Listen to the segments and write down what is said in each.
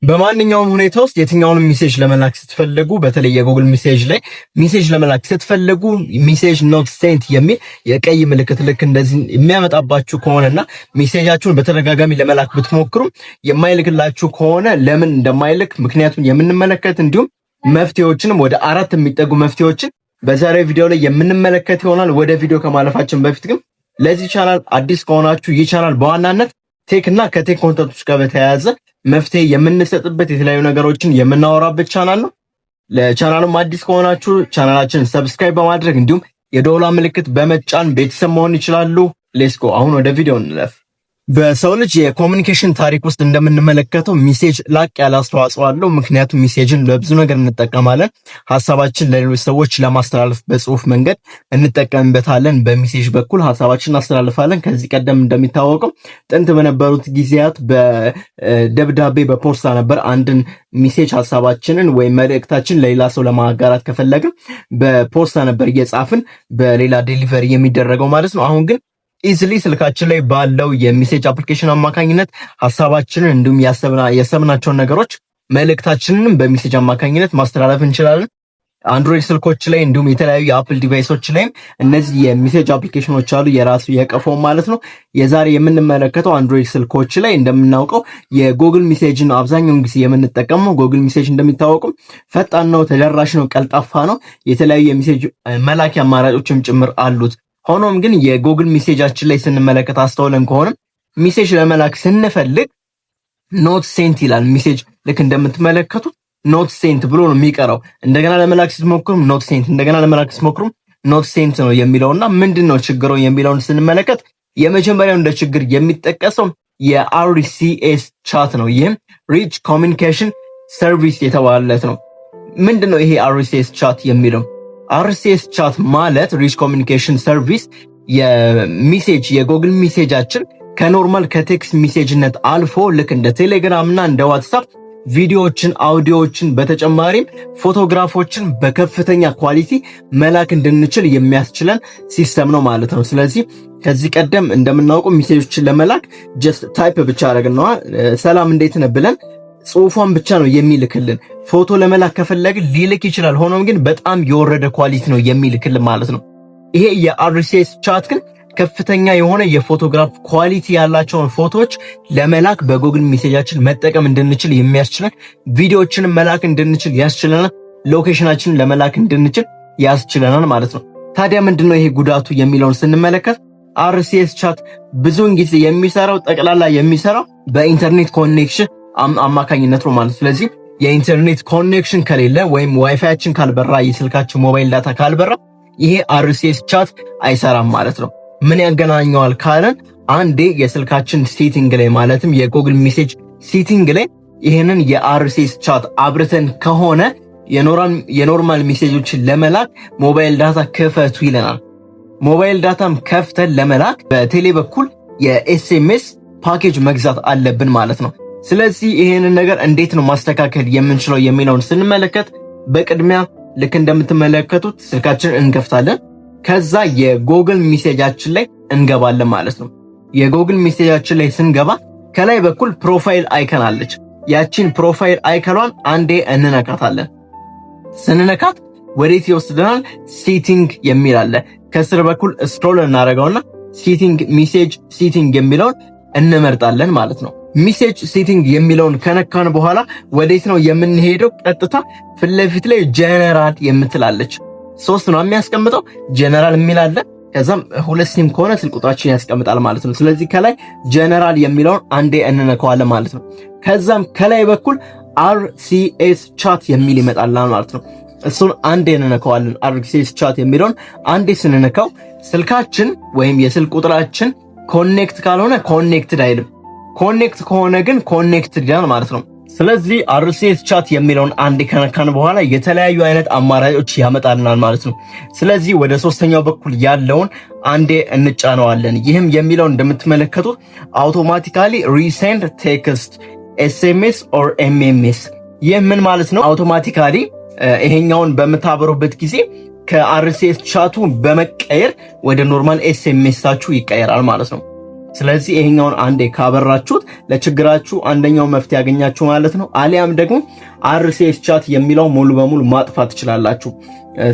በማንኛውም ሁኔታ ውስጥ የትኛውንም ሜሴጅ ለመላክ ስትፈልጉ በተለይ የጉግል ሜሴጅ ላይ ሜሴጅ ለመላክ ስትፈልጉ ሜሴጅ ኖት ሴንት የሚል የቀይ ምልክት ልክ እንደዚህ የሚያመጣባችሁ ከሆነና ሜሴጃችሁን በተደጋጋሚ ለመላክ ብትሞክሩ የማይልክላችሁ ከሆነ ለምን እንደማይልክ ምክንያቱም የምንመለከት እንዲሁም መፍትሄዎችንም ወደ 4 የሚጠጉ መፍትሄዎችን በዛሬው ቪዲዮ ላይ የምንመለከት ይሆናል። ወደ ቪዲዮ ከማለፋችን በፊት ግን ለዚህ ቻናል አዲስ ከሆናችሁ ይህ ቻናል በዋናነት ቴክ እና ከቴክ ኮንተንቶች ጋር በተያያዘ መፍትሄ የምንሰጥበት የተለያዩ ነገሮችን የምናወራበት ቻናል ነው። ለቻናሉም አዲስ ከሆናችሁ ቻናላችንን ሰብስክራይብ በማድረግ እንዲሁም የደወል ምልክት በመጫን ቤተሰብ መሆን ይችላሉ። ሌትስ ጎ። አሁን ወደ ቪዲዮ እንለፍ። በሰው ልጅ የኮሙኒኬሽን ታሪክ ውስጥ እንደምንመለከተው ሜሴጅ ላቅ ያለ አስተዋጽኦ አለው። ምክንያቱም ሜሴጅን ለብዙ ነገር እንጠቀማለን። ሐሳባችን ለሌሎች ሰዎች ለማስተላለፍ በጽሁፍ መንገድ እንጠቀምበታለን። በሜሴጅ በኩል ሐሳባችንን እናስተላልፋለን። ከዚህ ቀደም እንደሚታወቀው ጥንት በነበሩት ጊዜያት በደብዳቤ በፖስታ ነበር አንድን ሜሴጅ ሐሳባችንን ወይም መልእክታችን ለሌላ ሰው ለማጋራት ከፈለግን በፖስታ ነበር እየጻፍን በሌላ ዴሊቨሪ የሚደረገው ማለት ነው። አሁን ግን ኢዝሊ ስልካችን ላይ ባለው የሜሴጅ አፕሊኬሽን አማካኝነት ሐሳባችንን እንዲሁም ያሰብናቸውን ነገሮች መልእክታችንንም በሜሴጅ አማካኝነት ማስተላለፍ እንችላለን። አንድሮይድ ስልኮች ላይ እንዲሁም የተለያዩ የአፕል ዲቫይሶች ላይ እነዚህ የሜሴጅ አፕሊኬሽኖች አሉ፣ የራሱ የቀፎው ማለት ነው። የዛሬ የምንመለከተው አንድሮይድ ስልኮች ላይ እንደምናውቀው የጉግል ሜሴጅን አብዛኛውን ጊዜ የምንጠቀመው። ጉግል ሜሴጅ እንደሚታወቀው ፈጣን ነው፣ ተደራሽ ነው፣ ቀልጣፋ ነው። የተለያዩ የሜሴጅ መላኪያ አማራጮችም ጭምር አሉት። ሆኖም ግን የጉግል ሜሴጃችን ላይ ስንመለከት አስተውለን ከሆነ ሜሴጅ ለመላክ ስንፈልግ ኖት ሴንት ይላል። ሜሴጅ ልክ እንደምትመለከቱት ኖት ሴንት ብሎ ነው የሚቀረው። እንደገና ለመላክ ስትሞክሩም ኖት ሴንት፣ እንደገና ለመላክ ስትሞክሩም ኖት ሴንት ነው የሚለውና ምንድነው ችግሩ የሚለውን ስንመለከት የመጀመሪያው እንደ ችግር የሚጠቀሰው የአርሲኤስ ቻት ነው። ይህም ሪች ኮሚኒኬሽን ሰርቪስ የተባለለት ነው። ምንድነው ይሄ አርሲኤስ ቻት የሚለው? አርሲኤስ ቻት ማለት ሪች ኮሚኒኬሽን ሰርቪስ የሚሴጅ የጉግል ሜሴጃችን ከኖርማል ከቴክስት ሜሴጅነት አልፎ ልክ እንደ ቴሌግራም እና እንደ ዋትስአፕ ቪዲዮዎችን፣ አውዲዮዎችን በተጨማሪም ፎቶግራፎችን በከፍተኛ ኳሊቲ መላክ እንድንችል የሚያስችለን ሲስተም ነው ማለት ነው። ስለዚህ ከዚህ ቀደም እንደምናውቀው ሜሴጆችን ለመላክ ጀስት ታይፕ ብቻ አደረግነዋ ሰላም እንዴት ነህ ብለን ጽሁፏን ብቻ ነው የሚልክልን። ፎቶ ለመላክ ከፈለግን ሊልክ ይችላል። ሆኖም ግን በጣም የወረደ ኳሊቲ ነው የሚልክልን ማለት ነው። ይሄ የአርሲኤስ ቻት ግን ከፍተኛ የሆነ የፎቶግራፍ ኳሊቲ ያላቸውን ፎቶዎች ለመላክ በጉግል ሜሴጃችን መጠቀም እንድንችል የሚያስችለን፣ ቪዲዮዎችን መላክ እንድንችል ያስችለናል፣ ሎኬሽናችንን ለመላክ እንድንችል ያስችለናል ማለት ነው። ታዲያ ምንድነው ይሄ ጉዳቱ የሚለውን ስንመለከት አርሲኤስ ቻት ብዙውን ጊዜ የሚሰራው ጠቅላላ የሚሰራው በኢንተርኔት ኮኔክሽን አማካኝነት ነው ማለት። ስለዚህ የኢንተርኔት ኮኔክሽን ከሌለ ወይም ዋይፋያችን ካልበራ የስልካችን ሞባይል ዳታ ካልበራ ይሄ አርሲኤስ ቻት አይሰራም ማለት ነው። ምን ያገናኘዋል ካለን አንዴ የስልካችን ሴቲንግ ላይ ማለትም የጉግል ሜሴጅ ሴቲንግ ላይ ይሄንን የአርሲኤስ ቻት አብርተን ከሆነ የኖርማል ሜሴጆችን ለመላክ ሞባይል ዳታ ክፈቱ ይለናል። ሞባይል ዳታም ከፍተን ለመላክ በቴሌ በኩል የኤስኤምኤስ ፓኬጅ መግዛት አለብን ማለት ነው። ስለዚህ ይሄንን ነገር እንዴት ነው ማስተካከል የምንችለው የሚለውን ስንመለከት በቅድሚያ ልክ እንደምትመለከቱት ስልካችንን እንከፍታለን። ከዛ የጉግል ሜሴጃችን ላይ እንገባለን ማለት ነው። የጉግል ሜሴጃችን ላይ ስንገባ ከላይ በኩል ፕሮፋይል አይከን አለች። ያቺን ፕሮፋይል አይከኗን አንዴ እንነካታለን። ስንነካት ወዴት ይወስደናል? ሴቲንግ የሚል አለ። ከስር በኩል ስክሮል እናደርገውና ሴቲንግ ሜሴጅ ሴቲንግ የሚለውን እንመርጣለን ማለት ነው። ሜሴጅ ሴቲንግ የሚለውን ከነካን በኋላ ወዴት ነው የምንሄደው? ቀጥታ ፊት ለፊት ላይ ጀነራል የምትላለች 3 ነው የሚያስቀምጠው። ጀነራል የሚል አለ። ከዛም 2 ሲም ከሆነ ስልክ ቁጥራችን ያስቀምጣል ማለት ነው። ስለዚህ ከላይ ጀነራል የሚለውን አንዴ እንነካዋለን ማለት ነው። ከዛም ከላይ በኩል አርሲኤስ ቻት የሚል ይመጣልናል ማለት ነው። እሱን አንዴ እንነካዋለን። አርሲኤስ ቻት የሚለውን አንዴ ስንነካው ስልካችን ወይም የስልክ ቁጥራችን ኮኔክት ካልሆነ ኮኔክትድ አይልም። ኮኔክት ከሆነ ግን ኮኔክትድ ይላል ማለት ነው። ስለዚህ አርሲኤስ ቻት የሚለውን አንዴ ከነካን በኋላ የተለያዩ አይነት አማራጮች ያመጣልናል ማለት ነው። ስለዚህ ወደ 3ኛው በኩል ያለውን አንዴ እንጫነዋለን። ይህም የሚለው እንደምትመለከቱት አውቶማቲካሊ ሪሴንድ ቴክስት ኤስኤምኤስ ኦር ኤምኤምኤስ። ይህ ምን ማለት ነው? አውቶማቲካሊ ይሄኛውን በምታበሩበት ጊዜ ከአርሲኤስ ቻቱ በመቀየር ወደ ኖርማል ኤስኤምኤሳችሁ ይቀየራል ማለት ነው። ስለዚህ ይሄኛውን አንዴ ካበራችሁት ለችግራችሁ አንደኛው መፍትሄ ያገኛችሁ ማለት ነው። አሊያም ደግሞ RCS ቻት የሚለው ሙሉ በሙሉ ማጥፋት ትችላላችሁ።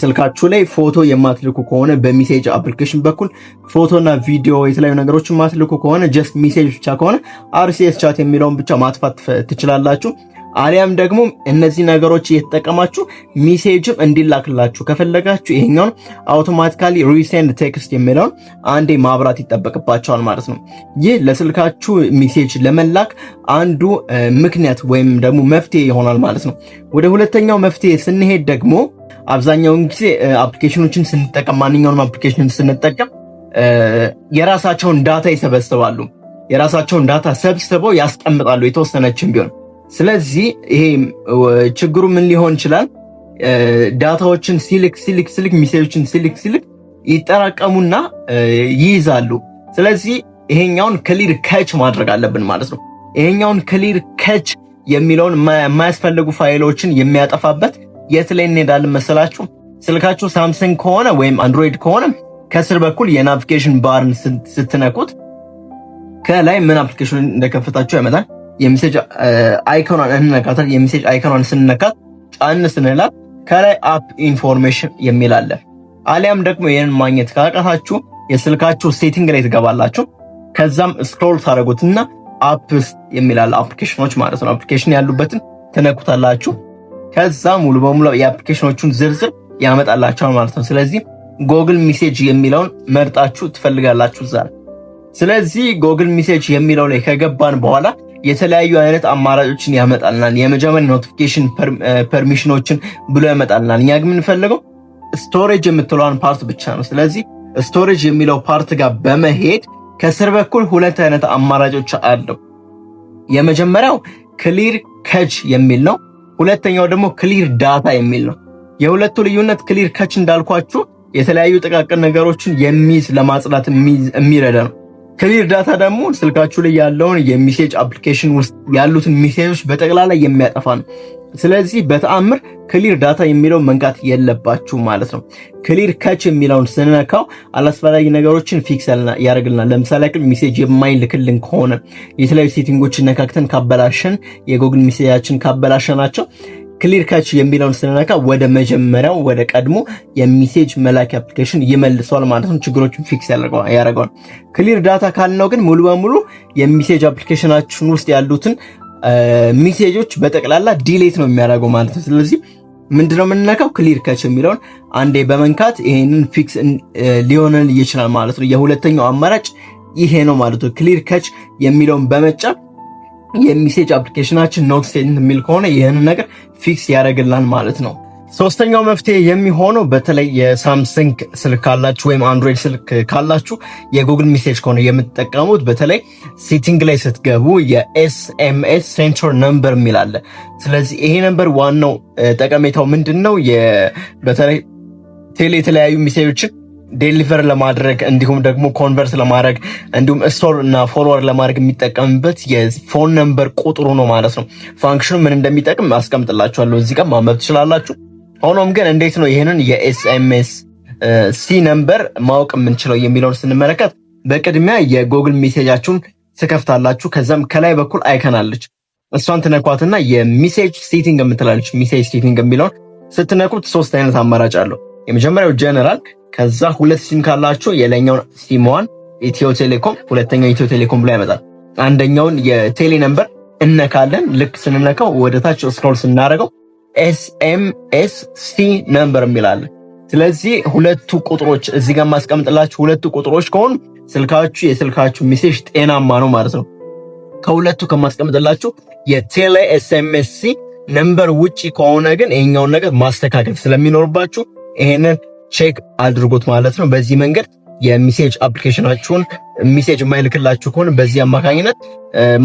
ስልካችሁ ላይ ፎቶ የማትልኩ ከሆነ በሜሴጅ አፕሊኬሽን በኩል ፎቶና ቪዲዮ የተለያዩ ነገሮችን ማትልኩ ከሆነ ጀስት ሜሴጅ ብቻ ከሆነ RCS ቻት የሚለውን ብቻ ማጥፋት ትችላላችሁ። አሊያም ደግሞ እነዚህ ነገሮች እየተጠቀማችሁ ሜሴጅም እንዲላክላችሁ ከፈለጋችሁ ይሄኛውን አውቶማቲካሊ ሪሴንድ ቴክስት የሚለውን አንዴ ማብራት ይጠበቅባቸዋል ማለት ነው። ይህ ለስልካችሁ ሜሴጅ ለመላክ አንዱ ምክንያት ወይም ደግሞ መፍትሄ ይሆናል ማለት ነው። ወደ ሁለተኛው መፍትሄ ስንሄድ ደግሞ አብዛኛውን ጊዜ አፕሊኬሽኖችን ስንጠቀም ማንኛውንም አፕሊኬሽን ስንጠቀም የራሳቸውን ዳታ ይሰበስባሉ። የራሳቸውን ዳታ ሰብስበው ያስቀምጣሉ የተወሰነችን ቢሆን። ስለዚህ ይሄ ችግሩ ምን ሊሆን ይችላል? ዳታዎችን ሲልክ ሜሴጆችን ሲልክ ይጠራቀሙና ይይዛሉ። ስለዚህ ይሄኛውን ክሊር ከች ማድረግ አለብን ማለት ነው። ይሄኛውን ክሊር ከች የሚለውን የማያስፈልጉ ፋይሎችን የሚያጠፋበት የት ላይ እንሄዳለን መሰላችሁ? ስልካችሁ ሳምሰንግ ከሆነ ወይም አንድሮይድ ከሆነ ከስር በኩል የናቪጌሽን ባርን ስትነኩት ከላይ ምን አፕሊኬሽን እንደከፈታችሁ ያመጣል። የሜሴጅ አይኮኗን እንነካታለን። የሜሴጅ አይኮኗን ስንነካት ጫን ስንላት ከላይ አፕ ኢንፎርሜሽን የሚል አለ። አሊያም ደግሞ ይሄንን ማግኘት ካቃታችሁ የስልካችሁ ሴቲንግ ላይ ትገባላችሁ። ከዛም ስክሮል ታደርጉትና አፕስ የሚል አለ፣ አፕሊኬሽኖች ማለት ነው። አፕሊኬሽን ያሉበትን ትነኩታላችሁ። ከዛ ሙሉ በሙሉ የአፕሊኬሽኖቹን ዝርዝር ያመጣላችኋል ማለት ነው። ስለዚህ ጎግል ሜሴጅ የሚለውን መርጣችሁ ትፈልጋላችሁ ዛሬ። ስለዚህ ጎግል ሜሴጅ የሚለው ላይ ከገባን በኋላ የተለያዩ አይነት አማራጮችን ያመጣልናል። የመጀመሪያ ኖቲፊኬሽን ፐርሚሽኖችን ብሎ ያመጣልናል። እኛ ግን የምንፈልገው ስቶሬጅ የምትለዋን ፓርት ብቻ ነው። ስለዚህ ስቶሬጅ የሚለው ፓርት ጋር በመሄድ ከስር በኩል ሁለት አይነት አማራጮች አለው። የመጀመሪያው ክሊር ከች የሚል ነው። ሁለተኛው ደግሞ ክሊር ዳታ የሚል ነው። የሁለቱ ልዩነት ክሊር ከች እንዳልኳችሁ የተለያዩ ጥቃቅን ነገሮችን የሚይዝ ለማጽዳት የሚረዳ ነው። ክሊር ዳታ ደግሞ ስልካችሁ ላይ ያለውን የሜሴጅ አፕሊኬሽን ውስጥ ያሉትን ሜሴጆች በጠቅላላ የሚያጠፋ ነው። ስለዚህ በተአምር ክሊር ዳታ የሚለው መንካት የለባችሁ ማለት ነው። ክሊር ከች የሚለውን ስንነካው አላስፈላጊ ነገሮችን ፊክስ ያደርግልናል። ለምሳሌ ሜሴጅ የማይልክልን ከሆነ የተለያዩ ሴቲንጎችን ነካክተን ካበላሸን የጎግል ሜሴጃችን ካበላሸናቸው ክሊር ከች የሚለውን ስንነካ ወደ መጀመሪያው ወደ ቀድሞ የሜሴጅ መላኪያ አፕሊኬሽን ይመልሰዋል ማለት ነው። ችግሮችን ፊክስ ያደርገዋል። ክሊር ዳታ ካልነው ግን ሙሉ በሙሉ የሜሴጅ አፕሊኬሽናችን ውስጥ ያሉትን ሜሴጆች በጠቅላላ ዲሌት ነው የሚያደርገው ማለት ነው። ስለዚህ ምንድነው የምንነካው? ክሊር ከች የሚለውን አንዴ በመንካት ይሄንን ፊክስ ሊሆን ይችላል ማለት ነው። የሁለተኛው አማራጭ ይሄ ነው ማለት ነው። ክሊር ከች የሚለውን በመጫን የሜሴጅ አፕሊኬሽናችን ኖት ሴንድ የሚል ከሆነ ይህንን ነገር ፊክስ ያደርግልናል ማለት ነው። ሶስተኛው መፍትሄ የሚሆነው በተለይ የሳምሰንግ ስልክ ካላችሁ ወይም አንድሮይድ ስልክ ካላችሁ የጉግል ሜሴጅ ከሆነ የምትጠቀሙት በተለይ ሴቲንግ ላይ ስትገቡ የኤስኤምኤስ ሴንተር ነምበር የሚል አለ። ስለዚህ ይሄ ነምበር ዋናው ጠቀሜታው ምንድነው? በተለይ የተለያዩ ሜሴጆችን ዴሊቨር ለማድረግ እንዲሁም ደግሞ ኮንቨርት ለማድረግ እንዲሁም ስቶር እና ፎርዋርድ ለማድረግ የሚጠቀምበት የፎን ነምበር ቁጥሩ ነው ማለት ነው። ፋንክሽኑ ምን እንደሚጠቅም አስቀምጥላችኋለሁ እዚህ ጋር ማንበብ ትችላላችሁ። ሆኖም ግን እንዴት ነው ይሄንን የኤስኤምኤስ ሲ ነምበር ማወቅ የምንችለው የሚለውን ስንመለከት በቅድሚያ የጉግል ሜሴጃችሁን ትከፍታላችሁ። ከዛም ከላይ በኩል አይከን አለች፣ እሷን ትነኳትና የሜሴጅ ሴቲንግ የምትላለች ሜሴጅ ሴቲንግ የሚለውን ስትነኩት ሶስት አይነት አማራጭ አለው። የመጀመሪያው ጀነራል፣ ከዛ ሁለት ሲም ካላችሁ የላይኛውን ሲም1 ኢትዮ ቴሌኮም፣ ሁለተኛው ኢትዮ ቴሌኮም ብሎ ያመጣል። አንደኛውን የቴሌ ነምበር እነካለን። ልክ ስንነካው ወደ ታች ስክሮል ስናደርገው ኤስኤምኤስ ሲ ነምበር የሚላል። ስለዚህ ሁለቱ ቁጥሮች እዚህ ጋር ማስቀምጥላችሁ ሁለቱ ቁጥሮች ከሆኑ የስልካችሁ ሜሴጅ ጤናማ ነው ማለት ነው። ከሁለቱ ከማስቀምጥላችሁ የቴሌ ኤስኤምኤስ ሲ ነምበር ውጪ ከሆነ ግን ይሄኛውን ነገር ማስተካከል ስለሚኖርባችሁ ይሄንን ቼክ አድርጉት ማለት ነው። በዚህ መንገድ የሜሴጅ አፕሊኬሽናችሁን ሜሴጅ የማይልክላችሁ ከሆነ በዚህ አማካኝነት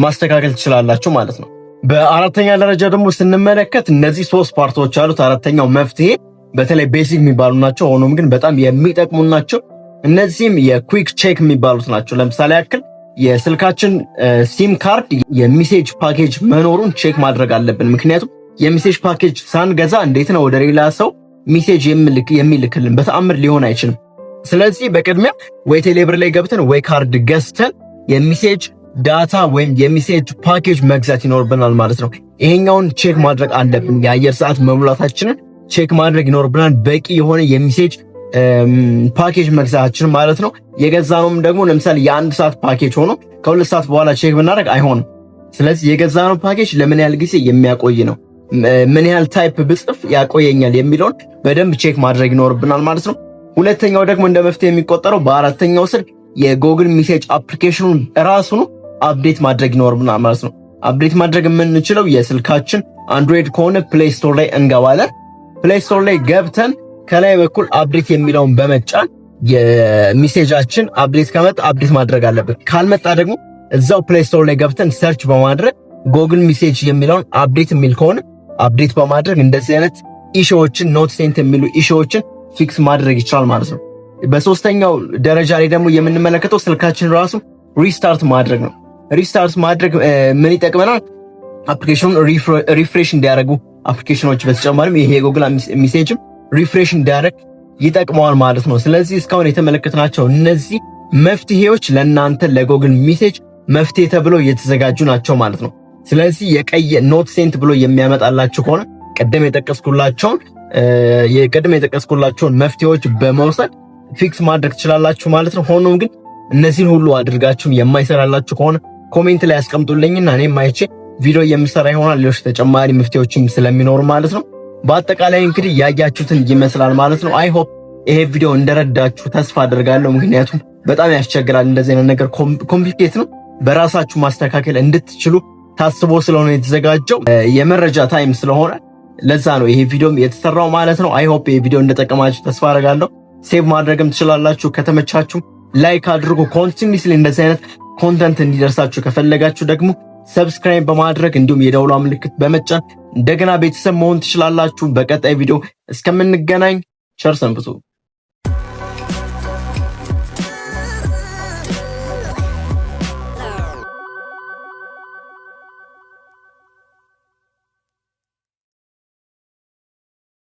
ማስተካከል ትችላላችሁ ማለት ነው። በአራተኛ ደረጃ ደግሞ ስንመለከት እነዚህ ሶስት ፓርቶች አሉት። አራተኛው መፍትሄ በተለይ ቤሲክ የሚባሉ ናቸው፣ ሆኖም ግን በጣም የሚጠቅሙ ናቸው። እነዚህም የኩዊክ ቼክ የሚባሉት ናቸው። ለምሳሌ ያክል የስልካችን ሲም ካርድ የሜሴጅ ፓኬጅ መኖሩን ቼክ ማድረግ አለብን። ምክንያቱም የሜሴጅ ፓኬጅ ሳንገዛ እንዴት ነው ወደ ሌላ ሰው ሜሴጅ የሚልክልን? በተአምር ሊሆን አይችልም። ስለዚህ በቅድሚያ ወይ ቴሌብር ላይ ገብተን ወይ ካርድ ገዝተን የሚሴጅ ዳታ ወይም የሚሴጅ ፓኬጅ መግዛት ይኖርብናል ማለት ነው። ይሄኛውን ቼክ ማድረግ አለብን። የአየር ሰዓት መሙላታችንን ቼክ ማድረግ ይኖርብናል። በቂ የሆነ የሚሴጅ ፓኬጅ መግዛታችን ማለት ነው። የገዛነውም ደግሞ ለምሳሌ የ1 ሰዓት ፓኬጅ ሆኖ ከ2 ሰዓት በኋላ ቼክ ብናደርግ አይሆንም። ስለዚህ የገዛነው ፓኬጅ ለምን ያህል ጊዜ የሚያቆይ ነው፣ ምን ያህል ታይፕ ብጽፍ ያቆየኛል የሚለውን በደንብ ቼክ ማድረግ ይኖርብናል ማለት ነው። ሁለተኛው ደግሞ እንደ መፍትሄ የሚቆጠረው በአራተኛው ስልክ የጎግል ሜሴጅ አፕሊኬሽኑን ራሱን አፕዴት ማድረግ ይኖርብናል ማለት ነው። አፕዴት ማድረግ የምንችለው የስልካችን አንድሮይድ ከሆነ ፕሌይ ስቶር ላይ እንገባለን። ፕሌይ ስቶር ላይ ገብተን ከላይ በኩል አፕዴት የሚለውን በመጫን የሜሴጃችን አፕዴት ከመጣ አፕዴት ማድረግ አለበት። ካልመጣ ደግሞ እዛው ፕሌይ ስቶር ላይ ገብተን ሰርች በማድረግ ጎግል ሜሴጅ የሚለውን አፕዴት የሚል ከሆነ አፕዴት በማድረግ እንደዚህ አይነት ኢሹዎችን ኖት ሴንት የሚሉ ኢሹዎችን ፊክስ ማድረግ ይችላል ማለት ነው። በሶስተኛው ደረጃ ላይ ደግሞ የምንመለከተው ስልካችን ራሱ ሪስታርት ማድረግ ነው። ሪስታርት ማድረግ ምን ይጠቅመናል? አፕሊኬሽኑን ሪፍሬሽ እንዲያደርጉ አፕሊኬሽኖች በተጨማሪም ይሄ የጎግል ሜሴጅም ሪፍሬሽ እንዲያደርግ ይጠቅመዋል ማለት ነው። ስለዚህ እስካሁን የተመለከትናቸው እነዚህ መፍትሄዎች ለእናንተ ለጎግል ሜሴጅ መፍትሄ ተብለው የተዘጋጁ ናቸው ማለት ነው። ስለዚህ የቀይ ኖት ሴንት ብሎ የሚያመጣላችሁ ከሆነ ቀደም የጠቀስኩላቸውን መፍትሄዎች በመውሰድ ፊክስ ማድረግ ትችላላችሁ ማለት ነው። ሆኖም ግን እነዚህን ሁሉ አድርጋችሁ የማይሰራላችሁ ከሆነ ኮሜንት ላይ ያስቀምጡልኝና እኔም አይቼ ቪዲዮ የምሰራ ይሆናል። ሌሎች ተጨማሪ መፍትሄዎችም ስለሚኖሩ ማለት ነው። በአጠቃላይ እንግዲህ ያያችሁትን ይመስላል ማለት ነው። አይ ሆፕ ይሄ ቪዲዮ እንደረዳችሁ ተስፋ አደርጋለሁ። ምክንያቱም በጣም ያስቸግራል፣ እንደዚህ አይነት ነገር ኮምፕሊኬት ነው። በራሳችሁ ማስተካከል እንድትችሉ ታስቦ ስለሆነ የተዘጋጀው የመረጃ ታይም ስለሆነ ለዛ ነው ይሄ ቪዲዮም የተሰራው ማለት ነው። አይ ሆፕ ይሄ ቪዲዮ እንደጠቀማችሁ ተስፋ አደርጋለሁ። ሴቭ ማድረግም ትችላላችሁ። ከተመቻችሁ ላይክ አድርጉ። ኮንቲኒስሊ እንደዚህ አይነት ኮንተንት እንዲደርሳችሁ ከፈለጋችሁ ደግሞ ሰብስክራይብ በማድረግ እንዲሁም የደውሏ ምልክት በመጫን እንደገና ቤተሰብ መሆን ትችላላችሁ። በቀጣይ ቪዲዮ እስከምንገናኝ ቸር ሰንብቱ።